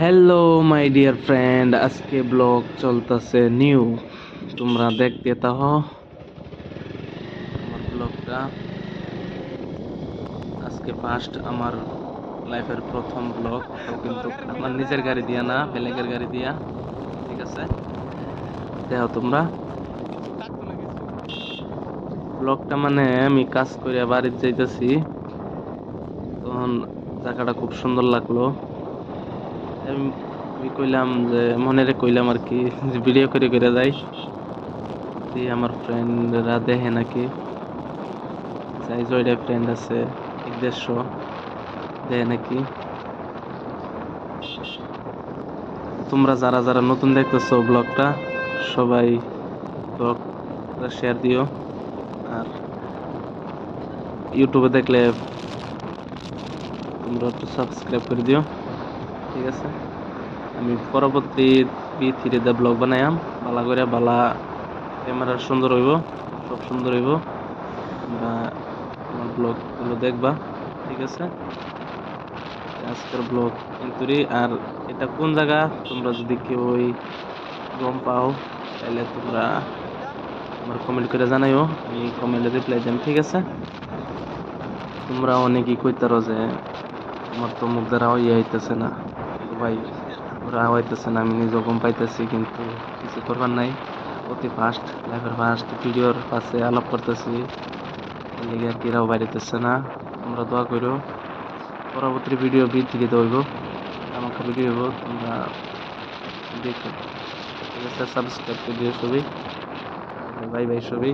Hello my dear friend, আজকে blog চলতেছে new. তোমরা দেখতে তাহো আমার ব্লগটা। আজকে ফার্স্ট আমার লাইফের প্রথম ব্লগ, তাও কিন্তু আমার নিজের গাড়ি দিয়া না, বেলেগের গাড়ি দিয়া। ঠিক আছে, দেখো তোমরা ব্লগটা। মানে আমি কাজ করে বাড়িতে যাইতেছি, তখন জায়গাটা খুব সুন্দর লাগলো। আমি আমি কইলাম যে মনেরে কইলাম আর কি, যে ভিডিও করে করে যাই, আমার ফ্রেন্ডরা দেখে নাকি। যাই জয়টা ফ্রেন্ড আছে, এক দেড়শো দেখে নাকি। তোমরা যারা যারা নতুন দেখতেছো ব্লগটা, সবাই ব্লগটা শেয়ার দিও। আর ইউটিউবে দেখলে তোমরা একটু সাবস্ক্রাইব করে দিও। ঠিক আছে, আমি পরবর্তী B3 ব্লগ বানাইম, বালা করে বালা ক্যামেরা সুন্দর হইব, সব সুন্দর হইব। তোমরা আমার ব্লগ গুলো দেখবা। ঠিক আছে, আজকের ব্লগ কিন্তু আর এটা কোন জায়গা তোমরা যদি কেউ গম পাও, তাহলে তোমরা আমার কমেন্ট করে জানাইও, আমি কমেন্টে রিপ্লাই দিম। ঠিক আছে, তোমরা অনেকেই কইতারো যে আমার তো মুখ দ্বারা হইতেছে না, কিন্তু ভাই ওরা হইতেছে না, আমি নিজেও গম পাইতেছি, কিন্তু কিছু করবার নাই। অতি ফার্স্ট লাইফের ফার্স্ট ভিডিওর পাশে আলাপ করতেছি, এর লিগে আর কিরাও বাইরেতেছে না। তোমরা দোয়া করো, পরবর্তী ভিডিও B3 হইব, আমাকে ভিডিও হইব, তোমরা দেখো। ঠিক আছে, সাবস্ক্রাইব করে দিও সবাই। বাই বাই সবাই।